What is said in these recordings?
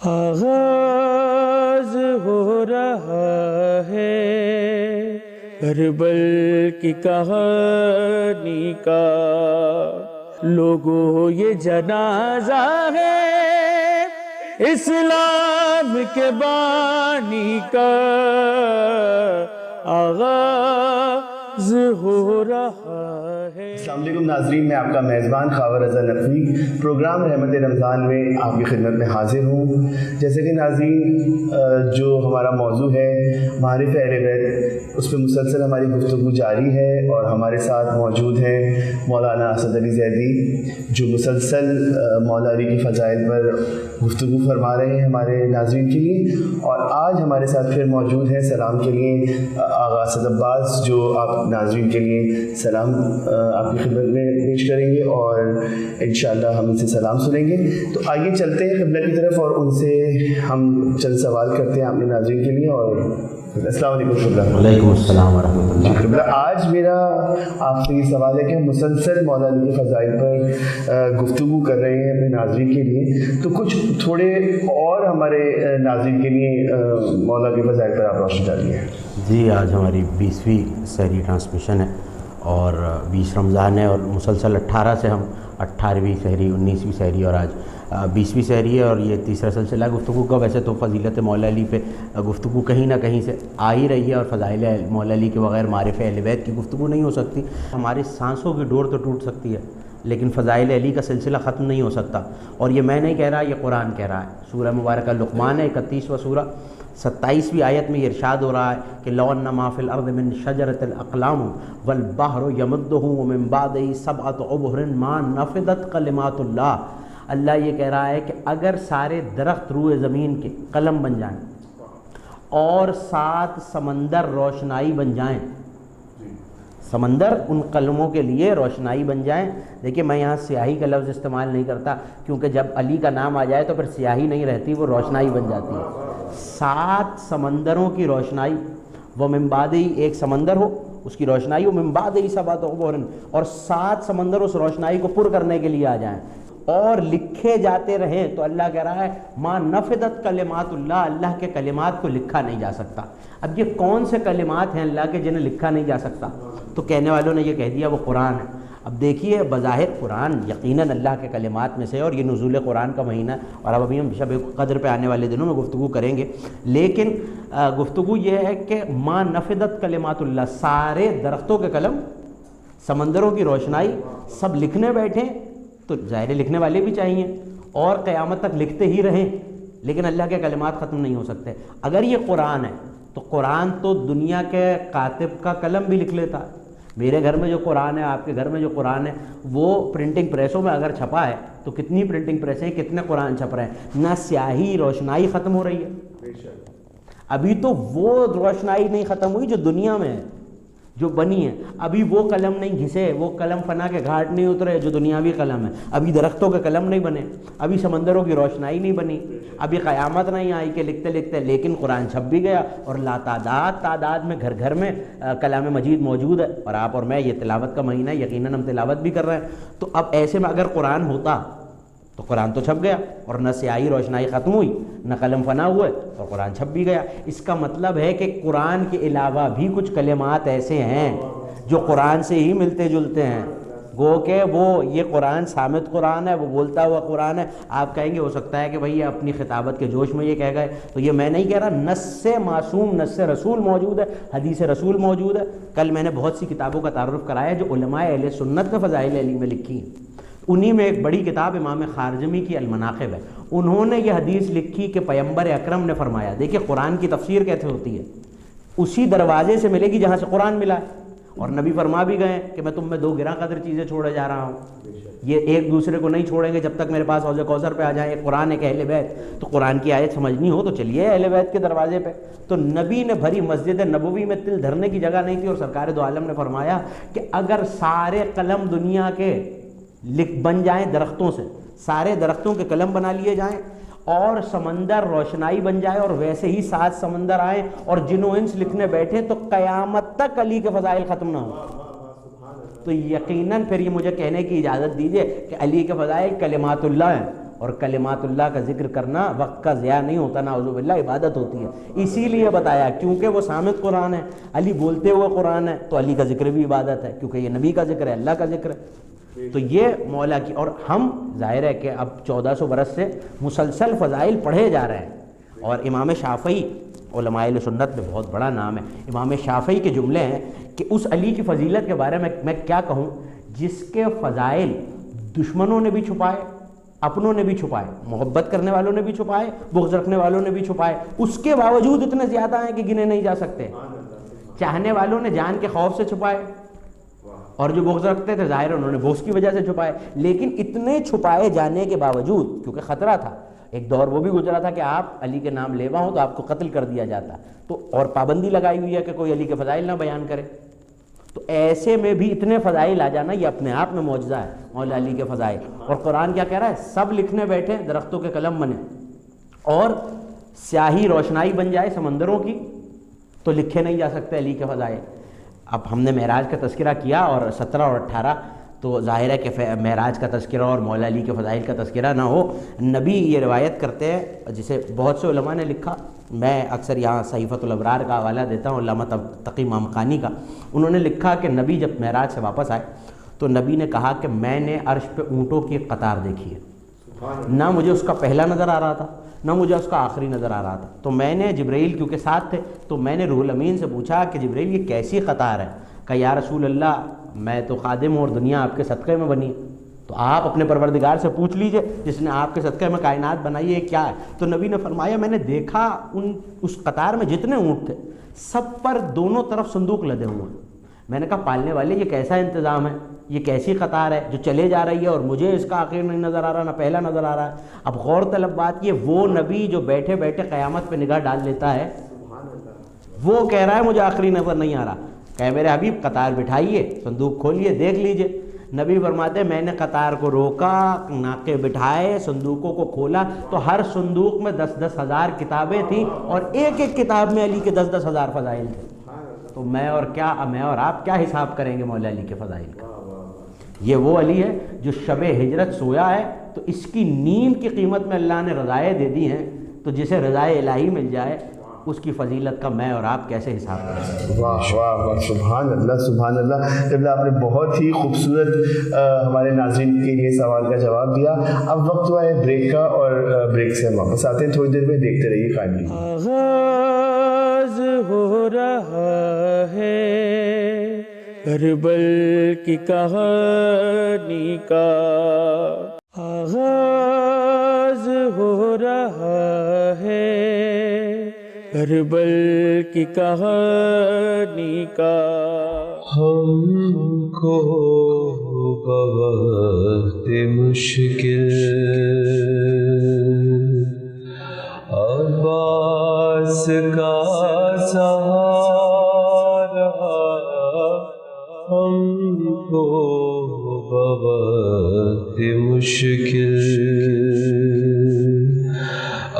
آغاز ہو رہا ہے کربل کی کہانی کا، لوگوں یہ جنازہ ہے اسلام کے بانی کا، آغاز ہو رہا ہے۔ السلام علیکم ناظرین، میں آپ کا میزبان خاور رضا نقوی پروگرام رحمت رمضان میں آپ کی خدمت میں حاضر ہوں۔ جیسے کہ ناظرین جو ہمارا موضوع ہے معارف اہل بیت، اس پہ مسلسل ہماری گفتگو جاری ہے اور ہمارے ساتھ موجود ہیں مولانا اسد علی زیدی جو مسلسل مولا علی کی فضائل پر گفتگو فرما رہے ہیں ہمارے ناظرین کے لیے، اور آج ہمارے ساتھ پھر موجود ہیں سلام کے لیے آغا اسد عباس جو آپ ناظرین کے لیے سلام آپ کی خدمت میں پیش کریں گے اور انشاءاللہ ہم ان سے سلام سنیں گے۔ تو آئیے چلتے ہیں قبلہ کی طرف اور ان سے ہم چند سوال کرتے ہیں اپنے ناظرین کے لیے۔ اور السلام علیکم قبلہ۔ وعلیکم السلام ورحمۃ اللہ۔ قبلہ، آج میرا آپ سے یہ سوال ہے کہ ہم مسلسل مولا علی کے فضائل پر گفتگو کر رہے ہیں اپنے ناظرین کے لیے، تو کچھ تھوڑے اور ہمارے ناظرین کے لیے مولا کے فضائل پر آپ روشنی ڈالیے۔ جی، آج ہماری 20ویں سحری ٹرانسمیشن ہے اور 20 رمضان ہے، اور مسلسل 18 سے ہم 18ویں سحری، 19ویں سحری اور آج 20ویں سحری ہے، اور یہ تیسرا سلسلہ گفتگو کا۔ ویسے تو فضیلت مولا علی پہ گفتگو کہیں نہ کہیں سے آ ہی رہی ہے، اور فضائل مولا علی کے بغیر معارف اہل بیت کی گفتگو نہیں ہو سکتی۔ ہماری سانسوں کی ڈور تو ٹوٹ سکتی ہے لیکن فضائل علی کا سلسلہ ختم نہیں ہو سکتا، اور یہ میں نہیں کہہ رہا، یہ قرآن کہہ رہا ہے۔ سورہ مبارکہ لقمان ہے، 31واں سورہ، 27ویں آیت میں یہ ارشاد ہو رہا ہے کہ لو ان ما فی الارض من شجرۃ الاقلام والبحر یمدہ من بعدہ سبعۃ ابحر ما نفدت کلمات اللہ۔ اللہ یہ کہہ رہا ہے کہ اگر سارے درخت روئے زمین کے قلم بن جائیں اور 7 سمندر روشنائی بن جائیں، سمندر ان قلموں کے لیے روشنائی بن جائیں۔ دیکھیے، میں یہاں سیاہی کا لفظ استعمال نہیں کرتا کیونکہ جب علی کا نام آ جائے تو پھر سیاہی نہیں رہتی، وہ روشنائی بن جاتی ہے۔ 7 سمندروں کی روشنائی، وہ من بعدہ، ایک سمندر ہو اس کی روشنائی ہو، من بعدہ سبعۃ ابحر، اور 7 سمندر اس روشنائی کو پر کرنے کے لیے آ جائیں اور لکھے جاتے رہیں، تو اللہ کہہ رہا ہے ما نفدت کلمات اللہ، اللہ کے کلمات کو لکھا نہیں جا سکتا۔ اب یہ کون سے کلمات ہیں اللہ کے جنہیں لکھا نہیں جا سکتا؟ تو کہنے والوں نے یہ کہہ دیا وہ قرآن ہے۔ اب دیکھیے، بظاہر قرآن یقیناً اللہ کے کلمات میں سے، اور یہ نزول قرآن کا مہینہ ہے، اور اب ابھی ہم شب قدر پہ آنے والے دنوں میں گفتگو کریں گے، لیکن گفتگو یہ ہے کہ ما نفدت کلمات اللہ، سارے درختوں کے قلم، سمندروں کی روشنائی سب لکھنے بیٹھیں، تو ظاہر لکھنے والے بھی چاہیے اور قیامت تک لکھتے ہی رہیں، لیکن اللہ کے کلمات ختم نہیں ہو سکتے۔ اگر یہ قرآن ہے تو قرآن تو دنیا کے کاتب کا قلم بھی لکھ لیتا ہے۔ میرے گھر میں جو قرآن ہے، آپ کے گھر میں جو قرآن ہے، وہ پرنٹنگ پریسوں میں اگر چھپا ہے تو کتنی پرنٹنگ پریسیں، کتنے قرآن چھپ رہے ہیں، نہ سیاہی روشنائی ختم ہو رہی ہے۔ ابھی تو وہ روشنائی نہیں ختم ہوئی جو دنیا میں ہے، جو بنی ہے، ابھی وہ قلم نہیں گھسے، وہ قلم فنا کے گھاٹ نہیں اترے جو دنیاوی قلم ہے، ابھی درختوں کے قلم نہیں بنے، ابھی سمندروں کی روشنائی نہیں بنی، ابھی قیامت نہیں آئی کہ لکھتے لکھتے، لیکن قرآن چھپ بھی گیا، اور تعداد میں گھر گھر میں کلام مجید موجود ہے، اور آپ اور میں، یہ تلاوت کا مہینہ ہے، یقیناً ہم تلاوت بھی کر رہے ہیں۔ تو اب ایسے میں اگر قرآن ہوتا تو قرآن تو چھپ گیا، اور نہ سیاہی روشنائی ختم ہوئی، نہ قلم فنا ہوئے، اور قرآن چھپ بھی گیا۔ اس کا مطلب ہے کہ قرآن کے علاوہ بھی کچھ کلمات ایسے ہیں جو قرآن سے ہی ملتے جلتے ہیں، گو کہ وہ یہ قرآن صامت قرآن ہے، وہ بولتا ہوا قرآن ہے۔ آپ کہیں گے ہو سکتا ہے کہ بھئی یہ اپنی خطابت کے جوش میں یہ کہہ گئے، تو یہ میں نہیں کہہ رہا، نص معصوم، نص رسول موجود ہے، حدیث رسول موجود ہے۔ کل میں نے بہت سی کتابوں کا تعارف کرایا جو علماء اہل سنت نے فضائل علی میں لکھی ہیں، انہی میں ایک بڑی کتاب امام خارجمی کی المناقب ہے، انہوں نے یہ حدیث لکھی کہ پیغمبر اکرم نے فرمایا، دیکھیں قرآن کی تفسیر کیسے ہوتی ہے، اسی دروازے سے ملے گی جہاں سے قرآن ملا ہے، اور نبی فرما بھی گئے کہ میں تم میں 2 گراں قدر چیزیں چھوڑے جا رہا ہوں، یہ ایک دوسرے کو نہیں چھوڑیں گے جب تک میرے پاس حوض کوثر پہ آ جائیں، ایک قرآن ایک اہل بیت۔ تو قرآن کی آیت سمجھنی ہو تو چلیے اہل بیت کے دروازے پہ۔ تو نبی نے بھری مسجد نبوی میں تل دھرنے کی جگہ نہیں تھی، اور سرکار دو عالم نے فرمایا کہ اگر سارے قلم دنیا کے بن جائیں درختوں سے، سارے درختوں کے قلم بنا لیے جائیں، اور سمندر روشنائی بن جائے، اور ویسے ہی 7 سمندر آئیں اور جن و انس لکھنے بیٹھے، تو قیامت تک علی کے فضائل ختم نہ ہو۔ تو یقیناً پھر یہ مجھے کہنے کی اجازت دیجیے کہ علی کے فضائل کلمات اللہ ہیں، اور کلمات اللہ کا ذکر کرنا وقت کا ضیاع نہیں ہوتا، نعوذ باللہ عبادت ہوتی ہے. اسی لیے بتایا کیونکہ وہ صامت قرآن ہے، علی بولتے ہوئے قرآن ہے، تو علی کا ذکر بھی عبادت ہے کیونکہ یہ نبی کا ذکر ہے، اللہ کا ذکر ہے. تو یہ مولا کی، اور ہم ظاہر ہے کہ اب 1400 برس سے مسلسل فضائل پڑھے جا رہے ہیں. اور امام شافعی علماء اہل سنت میں بہت بڑا نام ہے، امام شافعی کے جملے ہیں کہ اس علی کی فضیلت کے بارے میں کیا کہوں، جس کے فضائل دشمنوں نے بھی چھپائے، اپنوں نے بھی چھپائے، محبت کرنے والوں نے بھی چھپائے، بغض رکھنے والوں نے بھی چھپائے، اس کے باوجود اتنے زیادہ ہیں کہ گنے نہیں جا سکتے. چاہنے والوں نے جان کے خوف سے چھپائے، اور جو بغض رکھتے تھے ظاہر انہوں نے بغض کی وجہ سے چھپائے. لیکن اتنے چھپائے جانے کے باوجود، کیونکہ خطرہ تھا، ایک دور وہ بھی گزرا تھا کہ آپ علی کے نام لیوا ہوں تو آپ کو قتل کر دیا جاتا، تو اور پابندی لگائی ہوئی ہے کہ کوئی علی کے فضائل نہ بیان کرے. تو ایسے میں بھی اتنے فضائل آ جانا یہ اپنے آپ میں معجزہ ہے مولا علی کے فضائل. اور قرآن کیا کہہ رہا ہے، سب لکھنے بیٹھے درختوں کے قلم بنے، اور سیاہی روشنائی بن جائے سمندروں کی تو لکھے نہیں جا سکتے علی کے فضائل. اب ہم نے معراج کا تذکرہ کیا، اور 17 اور 18 تو ظاہر ہے کہ معراج کا تذکرہ اور مولا علی کے فضائل کا تذکرہ نہ ہو. نبی یہ روایت کرتے ہیں جسے بہت سے علماء نے لکھا، میں اکثر یہاں صحیفۃ الابرار کا حوالہ دیتا ہوں علامہ تقی مامقانی کا. انہوں نے لکھا کہ نبی جب معراج سے واپس آئے تو نبی نے کہا کہ میں نے عرش پہ اونٹوں کی ایک قطار دیکھی ہے، نہ مجھے اس کا پہلا نظر آ رہا تھا نہ مجھے اس کا آخری نظر آ رہا تھا. تو میں نے جبرائیل کیونکہ ساتھ تھے تو میں نے روح الامین سے پوچھا کہ جبرائیل یہ کیسی قطار ہے؟ کہ یا رسول اللہ میں تو خادم ہوں اور دنیا آپ کے صدقے میں بنی، تو آپ اپنے پروردگار سے پوچھ لیجئے جس نے آپ کے صدقے میں کائنات بنائی ہے کیا ہے. تو نبی نے فرمایا میں نے دیکھا اس قطار میں جتنے اونٹ تھے سب پر دونوں طرف صندوق لدے ہوئے ہیں. میں نے کہا پالنے والے یہ کیسا انتظام ہے، یہ کیسی قطار ہے جو چلے جا رہی ہے اور مجھے اس کا آخر نہیں نظر آ رہا نہ پہلا نظر آ رہا ہے. اب غور طلب بات یہ، وہ نبی جو بیٹھے بیٹھے قیامت پہ نگاہ ڈال لیتا ہے وہ کہہ رہا ہے مجھے آخری نظر نہیں آ رہا. کہ میرے حبیب قطار بٹھائیے، صندوق کھولیے دیکھ لیجئے. نبی فرماتے میں نے قطار کو روکا، ناکے بٹھائے، صندوقوں کو کھولا تو ہر صندوق میں 10-10 ہزار کتابیں تھیں اور ایک ایک کتاب میں علی کے 10-10 ہزار فضائل تھے. تو میں اور آپ کیا حساب کریں گے مولا علی کے فضائل کا. یہ وہ علی ہے جو شب ہجرت سویا ہے تو اس کی نیند کی قیمت میں اللہ نے رضائیں دے دی ہیں. تو جسے رضائے الہی مل جائے اس کی فضیلت کا میں اور آپ کیسے حساب کریں. واہ واہ واہ، سبحان اللہ سبحان اللہ. جب آپ نے بہت ہی خوبصورت ہمارے ناظرین کے لیے سوال کا جواب دیا. اب وقت ہوا ہے بریک کا، اور بریک سے ہم واپس آتے ہیں. تھوڑی دیر میں دیکھتے رہیے قائم. آغاز ہو رہا ہے کربل کی کہانی کا، آغاز ہو رہا ہے کربل کی کہانی کا. ہم کو بوقت مشکل عباس کا سہارا، ہم کو بوقت مشکل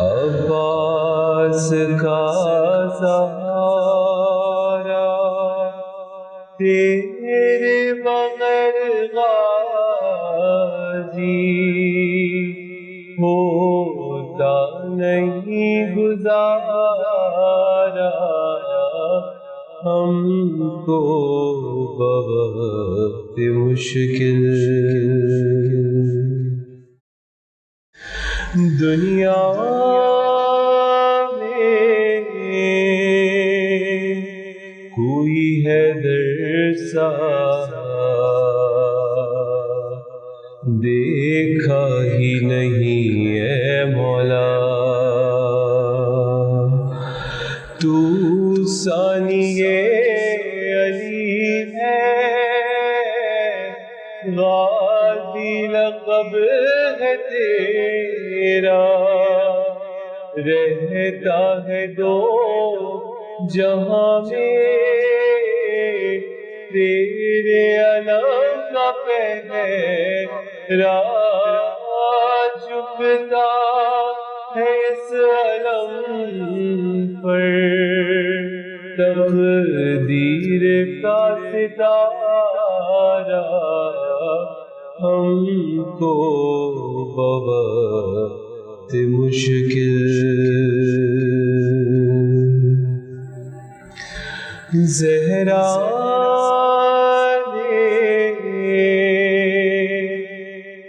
عباس کا سہارا، تیرے بغیر غازی ہوتا نہیں گزارا، ہم کو بوقت مشکل. دنیا کوئی ہے درسا دیکھا ہی نہیں ہے مولا، تو ثانی علی ہے غازی لقب ہے تیرا، رہتا ہے دو جہاں میں تیرے علم کا پہرا، جھکتا ہے اس علم پر تقدیر کا ستارہ، ہم کو بوقت مشکل زہرا نے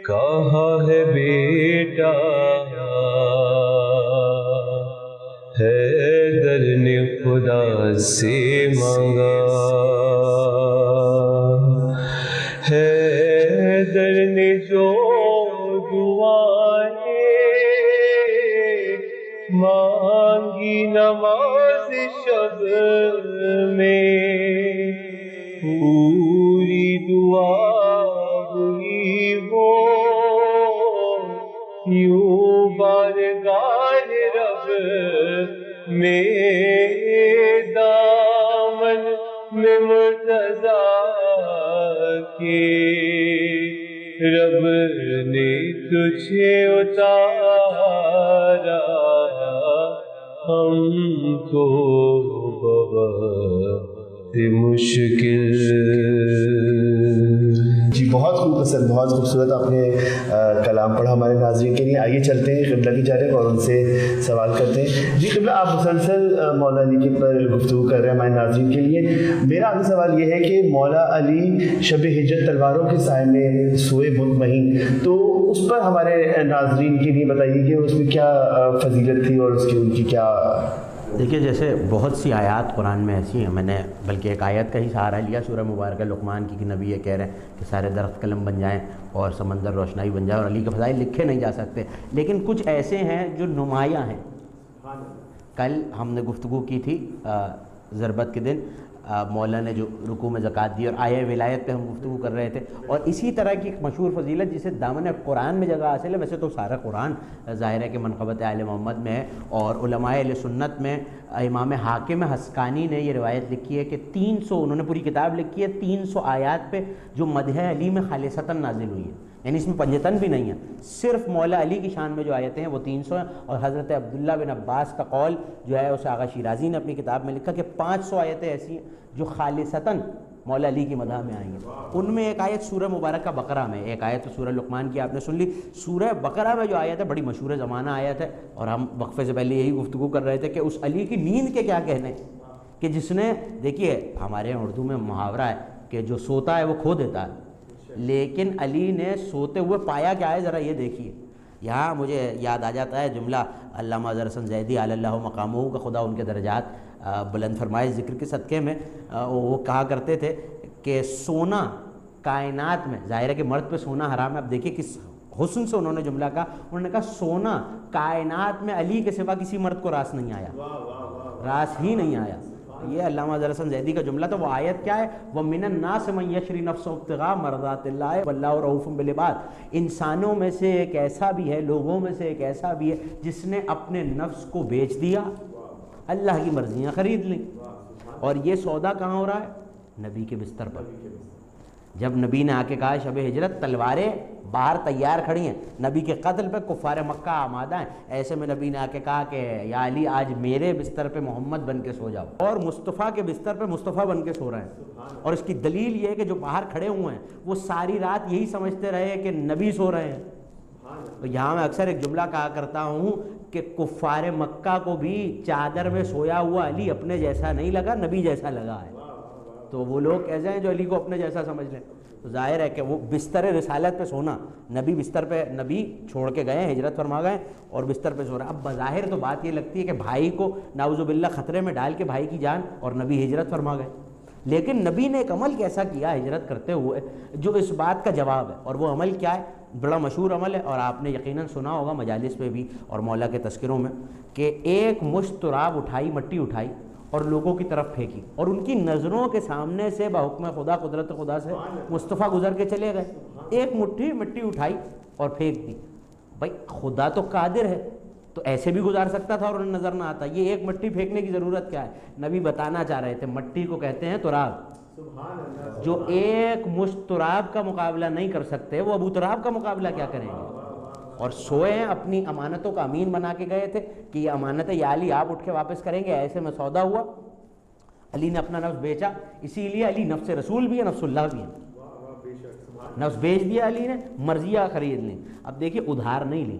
کہا ہے بیٹا حیدر نے خدا سے مانگا حیدر نے جو دعائیں مانگی نماز شب میں پوری دعا ہوئی وہ یوں بارگاہ رب میں دامن میں مرتضیٰ کے رب نے تجھے اتارا ہم کو بہت مشکل. جی بہت خوب پسند، بہت خوبصورت آپ نے کلام پڑھا ہمارے ناظرین کے لیے. آئیے چلتے ہیں قبلہ کی جانب اور ان سے سوال کرتے ہیں. جی قبلہ، آپ مسلسل مولا علی کے پر گفتگو کر رہے ہیں ہمارے ناظرین کے لیے. میرا آخری سوال یہ ہے کہ مولا علی شب ہجرت تلواروں کے سائے میں سوئے مطمئن، تو اس پر ہمارے ناظرین کے لیے بتائیے کہ اس میں کیا فضیلت تھی اور اس کی ان کی کیا. دیکھیے جیسے بہت سی آیات قرآن میں ایسی ہیں، میں نے بلکہ ایک آیت کا ہی سہارا لیا سورہ مبارکہ لقمان کی کہ نبی یہ کہہ رہے ہیں کہ سارے درخت قلم بن جائیں اور سمندر روشنائی بن جائے اور علی کے فضائل لکھے نہیں جا سکتے، لیکن کچھ ایسے ہیں جو نمایاں ہیں. کل ہم نے گفتگو کی تھی ضربت کے دن، مولا نے جو رکوع میں زکوٰۃ دی اور آیہ ولایت پہ ہم گفتگو کر رہے تھے. اور اسی طرح کی ایک مشہور فضیلت جسے دامن قرآن میں جگہ حاصل ہے، ویسے تو سارا قرآن ظاہر ہے کہ منقبت آل محمد میں ہے، اور علماء اہل سنت میں امام حاکم حسقانی نے یہ روایت لکھی ہے کہ 300 انہوں نے پوری کتاب لکھی ہے 300 آیات پہ جو مدح علی میں خالصتاً نازل ہوئی ہے، یعنی اس میں پنجتن بھی نہیں ہے، صرف مولا علی کی شان میں جو آیتیں ہیں وہ 300 ہیں. اور حضرت عبداللہ بن عباس کا قول جو ہے اسے آغا شیرازی نے اپنی کتاب میں لکھا کہ 500 آیتیں ایسی ہیں جو خالصتاً مولا علی کی مدح میں آئیں گے. ان میں ایک آیت سورہ مبارکہ بقرہ میں، ایک آیت سورہ لقمان کی آپ نے سن لی. سورہ بقرہ میں جو آیت ہے بڑی مشہور زمانہ آیت ہے، اور ہم وقفے سے پہلے یہی گفتگو کر رہے تھے کہ اس علی کی نیند کے کیا کہنے کہ جس نے، دیکھیے ہمارے اردو میں محاورہ ہے کہ جو سوتا ہے وہ کھو دیتا ہے، لیکن علی نے سوتے ہوئے پایا کیا ہے ذرا یہ دیکھیے. یہاں مجھے یاد آ جاتا ہے جملہ علامہ اظہر حسن زیدی علی اللہ مقامہ کا خدا ان کے درجات بلند فرمائے ذکر کے صدقے میں، وہ کہا کرتے تھے کہ سونا کائنات میں، ظاہر ہے کہ مرد پہ سونا حرام ہے، اب دیکھیے کس حسن سے انہوں نے جملہ کہا. انہوں نے کہا سونا کائنات میں علی کے سوا کسی مرد کو راس نہیں آیا، راس ہی نہیں آیا. یہ علامہ اظہر حسن زیدی کا جملہ تھا. وہ آیت کیا ہے؟ وَمِنَ النَّاسِ مَن يَشْرِي نَفْسَهُ ابْتِغَاءَ مَرْضَاتِ اللَّهِ وَاللَّهُ رَءُوفٌ بِالْعِبَادِ. انسانوں میں سے ایک ایسا بھی ہے، لوگوں میں سے ایک ایسا بھی ہے جس نے اپنے نفس کو بیچ دیا، اللہ کی مرضیاں خرید لیں. اور یہ سودا کہاں ہو رہا ہے؟ نبی کے بستر پر. جب نبی نے آ کے کہا شب ہجرت تلواریں باہر تیار کھڑی ہیں، نبی کے قتل پہ کفار مکہ آمادہ ہیں، ایسے میں نبی نے آ کے کہا کہ یا علی آج میرے بستر پہ محمد بن کے سو جاؤ، اور مصطفیٰ کے بستر پہ مصطفیٰ بن کے سو رہے ہیں. اور اس کی دلیل یہ ہے کہ جو باہر کھڑے ہوئے ہیں وہ ساری رات یہی سمجھتے رہے کہ نبی سو رہے ہیں. تو یہاں میں اکثر ایک جملہ کہا کرتا ہوں کہ کفار مکہ کو بھی چادر میں سویا ہوا علی اپنے جیسا نہیں لگا، نبی جیسا لگا ہے. تو وہ لوگ ایسے ہیں جو علی کو اپنے جیسا سمجھ لیں. تو ظاہر ہے کہ وہ بستر رسالت پہ سونا، نبی بستر پہ، نبی چھوڑ کے گئے، ہجرت فرما گئے اور بستر پہ سو رہا. اب بظاہر تو بات یہ لگتی ہے کہ بھائی کو نعوذ باللہ خطرے میں ڈال کے بھائی کی جان، اور نبی ہجرت فرما گئے. لیکن نبی نے ایک عمل کیسا کیا ہجرت کرتے ہوئے جو اس بات کا جواب ہے، اور وہ عمل کیا ہے؟ بڑا مشہور عمل ہے اور آپ نے یقیناً سنا ہوگا مجالس پہ بھی اور مولا کے تذکروں میں، کہ ایک مشت تراب اٹھائی، مٹی اٹھائی اور لوگوں کی طرف پھینکی، اور ان کی نظروں کے سامنے سے بحکم خدا، قدرت خدا سے مصطفیٰ گزر کے چلے گئے. ایک مٹھی مٹی اٹھائی اور پھینک دی. بھائی خدا تو قادر ہے، تو ایسے بھی گزار سکتا تھا اور انہیں نظر نہ آتا. یہ ایک مٹی پھینکنے کی ضرورت کیا ہے؟ نبی بتانا چاہ رہے تھے مٹی کو کہتے ہیں تراب. جو ایک مشت تراب کا مقابلہ نہیں کر سکتے وہ ابو تراب کا مقابلہ کیا کریں گے؟ اور سوئے ہیں، اپنی امانتوں کا امین بنا کے گئے تھے کہ یہ امانت ہے یا علی آپ اٹھ کے واپس کریں گے. ایسے میں سودا ہوا، علی نے اپنا نفس بیچا. اسی لیے علی نفس رسول بھی ہے، نفس اللہ بھی ہے. نفس بیچ دیا علی نے، مرضیاں خرید لیں. اب دیکھیے ادھار نہیں لی،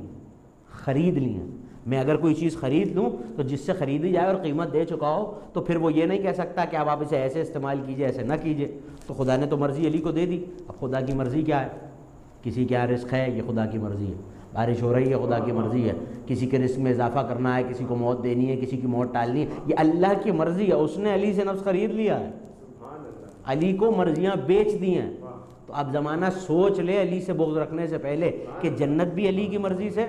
خرید لی ہیں. میں اگر کوئی چیز خرید لوں تو جس سے خریدی جائے اور قیمت دے چکا ہو تو پھر وہ یہ نہیں کہہ سکتا کہ اب آپ اسے ایسے استعمال کیجئے ایسے نہ کیجئے. تو خدا نے تو مرضی علی کو دے دی. اب خدا کی مرضی کیا ہے؟ کسی کے یہاں رزق ہے، یہ خدا کی مرضی ہے. بارش ہو رہی ہے، خدا کی مرضی ہے. کسی کے رزق میں اضافہ کرنا ہے، کسی کو موت دینی ہے، کسی کی موت ٹالنی ہے، یہ اللہ کی مرضی ہے. اس نے علی سے نفس خرید لیا ہے، علی کو مرضیاں بیچ دی ہیں. تو اب زمانہ سوچ لے علی سے بغض رکھنے سے پہلے کہ جنت بھی علی کی مرضی سے،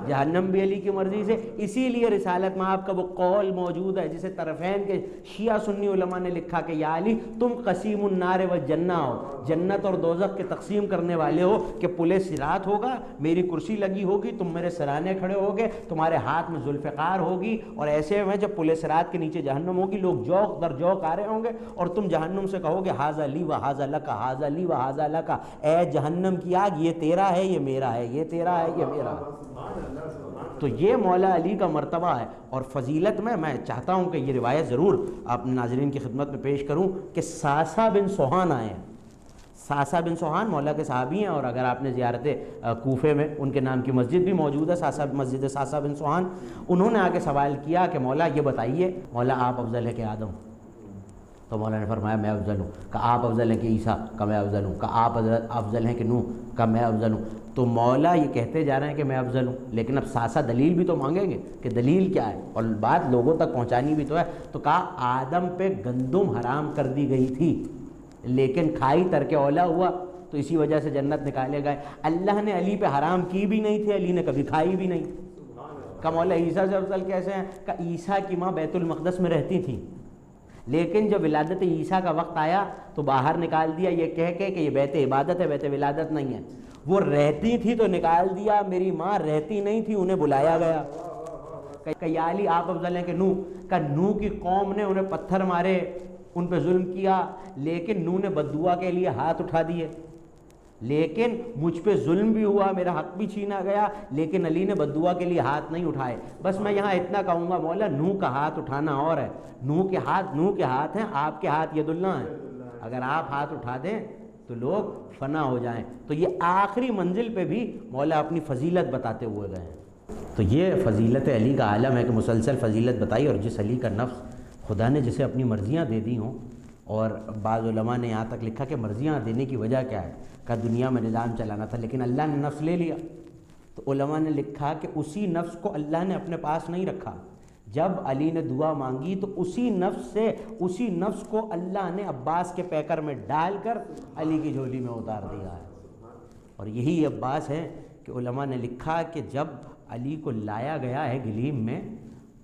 جہنم بھی علی کی مرضی سے. اسی لیے رسالت میں آپ کا وہ قول موجود ہے جسے طرفین کے شیعہ سنی علماء نے لکھا کہ یا علی تم قسیم النار و جنہ ہو، جنت اور دوزخ کے تقسیم کرنے والے ہو. کہ پل صراط ہوگا، میری کرسی لگی ہوگی، تم میرے سرانے کھڑے ہوگے، تمہارے ہاتھ میں ذوالفقار ہوگی، اور ایسے میں جب پل صراط کے نیچے جہنم ہوگی لوگ جوق در جوق آ رہے ہوں گے اور تم جہنم سے کہو گے ھذا لی و ھذا لک، ھذا لی و ھذا لک. اے جہنم کی آگ، یہ تیرا ہے یہ میرا ہے، یہ تیرا ہے یہ میرا ہے. تو یہ مولا علی کا مرتبہ ہے. اور فضیلت میں چاہتا ہوں کہ یہ روایت ضرور آپ ناظرین کی خدمت میں پیش کروں کہ ساسا بن سوہان آئے ہیں. ساسا بن سوہان مولا کے صحابی ہیں، اور اگر آپ نے زیارت کوفے میں ان کے نام کی مسجد بھی موجود ہے، مسجد ساسا بن سوہان. انہوں نے آ کے سوال کیا کہ مولا یہ بتائیے مولا آپ افضل ہے کہ آدم؟ تو مولا نے فرمایا میں افضل ہوں. کہا آپ افضل ہیں کہ عیسیٰ؟ کہا میں افضل ہوں. کہا آپ افضل ہیں کہ نوح؟ کہا میں افضل ہوں. تو مولا یہ کہتے جا رہے ہیں کہ میں افضل ہوں، لیکن اب ساسا دلیل بھی تو مانگیں گے کہ دلیل کیا ہے، اور بات لوگوں تک پہنچانی بھی تو ہے. تو کہا آدم پہ گندم حرام کر دی گئی تھی لیکن کھائی ترک اولا ہوا تو اسی وجہ سے جنت نکالے گئے. اللہ نے علی پہ حرام کی بھی نہیں تھی، علی نے کبھی کھائی بھی نہیں. کہا مولا عیسیٰ سے افضل کیسے ہیں؟ کہا عیسیٰ کی ماں بیت المقدس میں رہتی تھی، لیکن جب ولادت عیسیٰ کا وقت آیا تو باہر نکال دیا یہ کہہ کے کہ یہ بیت عبادت ہے، بیت ولادت نہیں ہے. وہ رہتی تھی تو نکال دیا، میری ماں رہتی نہیں تھی انہیں بلایا گیا. کہ یا علی آپ افضل ہیں کہ نوح؟ کہ نوح کی قوم نے انہیں پتھر مارے، ان پہ ظلم کیا، لیکن نوح نے بددعا کے لیے ہاتھ اٹھا دیے. لیکن مجھ پہ ظلم بھی ہوا، میرا حق بھی چھینا گیا، لیکن علی نے بددعا کے لیے ہاتھ نہیں اٹھائے. بس میں یہاں اتنا کہوں گا مولا نوح کا ہاتھ اٹھانا اور ہے، نوح کے ہاتھ ہیں، آپ کے ہاتھ ید اللہ ہیں. اگر آپ ہاتھ اٹھا دیں تو لوگ فنا ہو جائیں. تو یہ آخری منزل پہ بھی مولا اپنی فضیلت بتاتے ہوئے گئے ہیں. تو یہ فضیلت علی کا عالم ہے کہ مسلسل فضیلت بتائی. اور جس علی کا نفس خدا نے جسے اپنی مرضیاں دے دی ہوں، اور بعض علماء نے یہاں تک لکھا کہ مرضیاں دینے کی وجہ کیا ہے، کہ دنیا میں نظام چلانا تھا لیکن اللہ نے نفس لے لیا. تو علماء نے لکھا کہ اسی نفس کو اللہ نے اپنے پاس نہیں رکھا. جب علی نے دعا مانگی تو اسی نفس کو اللہ نے عباس کے پیکر میں ڈال کر علی کی جھولی میں اتار دیا ہے. اور یہی عباس ہے کہ علماء نے لکھا کہ جب علی کو لایا گیا ہے گلیم میں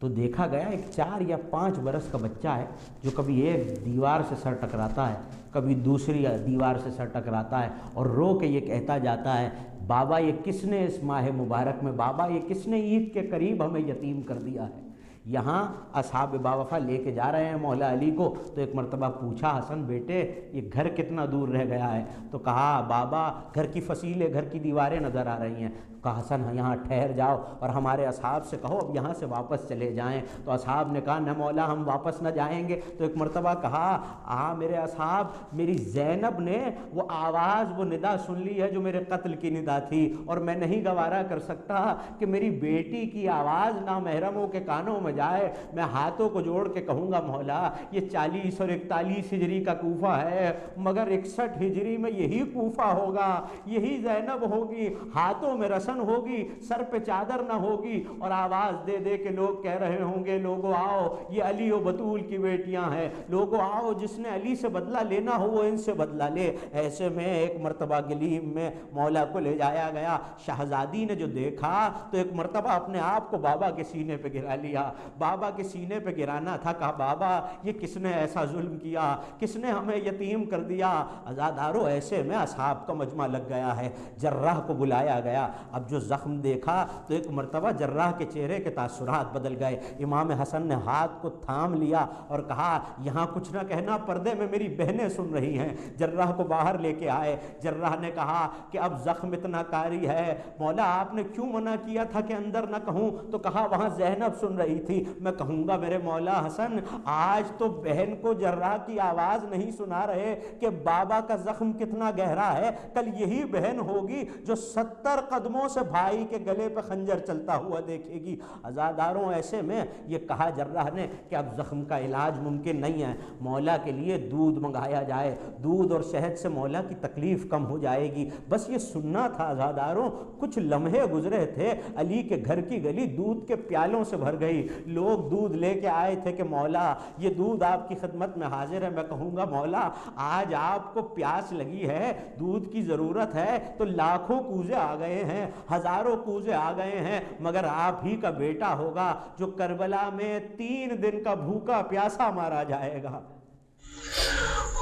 تو دیکھا گیا ایک 4 یا 5 برس کا بچہ ہے جو کبھی ایک دیوار سے سر ٹکراتا ہے، کبھی دوسری دیوار سے سر ٹکراتا ہے، اور رو کے یہ کہتا جاتا ہے بابا یہ کس نے اس ماہ مبارک میں، بابا یہ کس نے عید کے قریب ہمیں یتیم کر دیا ہے. یہاں اصحاب باوفا لے کے جا رہے ہیں مولا علی کو. تو ایک مرتبہ پوچھا حسن بیٹے یہ گھر کتنا دور رہ گیا ہے؟ تو کہا بابا گھر کی فصیلیں، گھر کی دیواریں نظر آ رہی ہیں. کہا حسن یہاں ٹھہر جاؤ اور ہمارے اصحاب سے کہو اب یہاں سے واپس چلے جائیں. تو اصحاب نے کہا نہ مولا ہم واپس نہ جائیں گے. تو ایک مرتبہ کہا میرے اصحاب میری زینب نے وہ آواز وہ ندا سن لی ہے جو میرے قتل کی ندا تھی، اور میں نہیں گوارا کر سکتا کہ میری بیٹی کی آواز نامحرموں کے کانوں میں جائے. میں ہاتھوں کو جوڑ کے کہوں گا مولا یہ 40 اور 41 ہجری کا کوفہ ہے، مگر 61 ہجری میں یہی کوفہ ہوگا، یہی زینب ہوگی، ہاتھوں میں رسن ہوگی، سر پہ چادر نہ ہوگی، اور آواز دے دے کے لوگ کہہ رہے ہوں گے لوگوں آؤ یہ علی و بطول کی بیٹیاں ہیں، لوگوں آؤ جس نے علی سے بدلہ لینا ہو وہ ان سے بدلہ لے. ایسے میں ایک مرتبہ گلیم میں مولا کو لے جایا گیا. شہزادی نے جو دیکھا تو ایک مرتبہ اپنے آپ کو بابا کے سینے پہ گرا لیا. بابا کے سینے پہ گرانا تھا. کہا بابا یہ کس نے ایسا ظلم کیا، کس نے ہمیں یتیم کر دیا؟ عزادارو ایسے میں اصحاب کا مجمع لگ گیا ہے. جراح کو بلایا گیا. اب جو زخم دیکھا تو ایک مرتبہ جراح کے چہرے کے تاثرات بدل گئے. امام حسن نے ہاتھ کو تھام لیا اور کہا یہاں کچھ نہ کہنا، پردے میں میری بہنیں سن رہی ہیں. جراح کو باہر لے کے آئے. جراح نے کہا کہ اب زخم اتنا کاری ہے، مولا آپ نے کیوں منع کیا تھا کہ اندر نہ کہوں؟ تو کہا وہاں زینب سن رہی تھی. میں کہوں گا میرے مولا حسن آج تو بہن کو جراح کی آواز نہیں سنا رہے کہ بابا کا زخم کتنا گہرا ہے. کل یہی بہن ہوگی جو 70 قدموں سے بھائی کے گلے پہ خنجر چلتا ہوا دیکھے گی. عزاداروں ایسے میں یہ کہا جراح نے کہ اب زخم کا علاج ممکن نہیں ہے, مولا کے لیے دودھ منگایا جائے, دودھ اور شہد سے مولا کی تکلیف کم ہو جائے گی. بس یہ سننا تھا عزاداروں. کچھ لمحے گزرے تھے, علی کے گھر کی گلی دودھ کے پیالوں سے بھر گئی. لوگ دودھ لے کے آئے تھے کہ مولا یہ دودھ آپ کی خدمت میں حاضر ہے. میں کہوں گا مولا آج آپ کو پیاس لگی ہے, دودھ کی ضرورت ہے تو لاکھوں کوزے آ گئے ہیں, ہزاروں کوزے آ گئے ہیں, مگر آپ ہی کا بیٹا ہوگا جو کربلا میں 3 دن کا بھوکا پیاسا مارا جائے گا.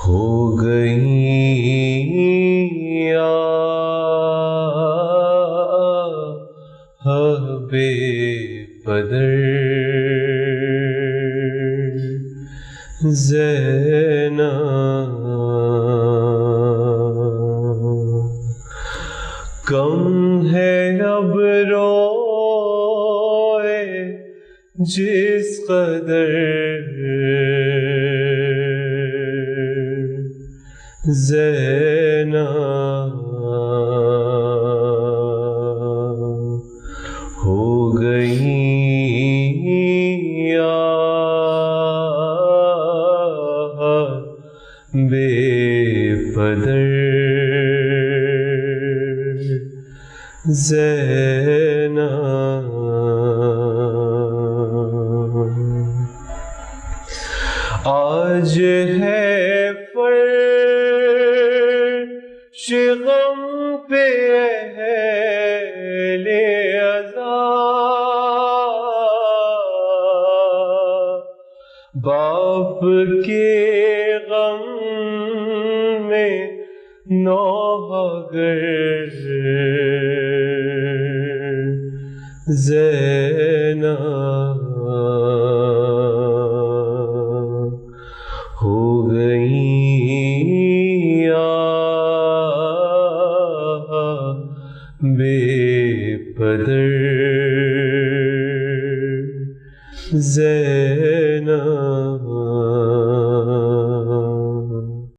ہو گئی بے پدر زینب, کم ہے اب روئے جس قدر زینب, ہو گئی بے پدر زینب. آج ہے فرش غم پہ اہل عزا, باپ کے غم میں نوحگر زینب, ہو گئی بے پدر زینب.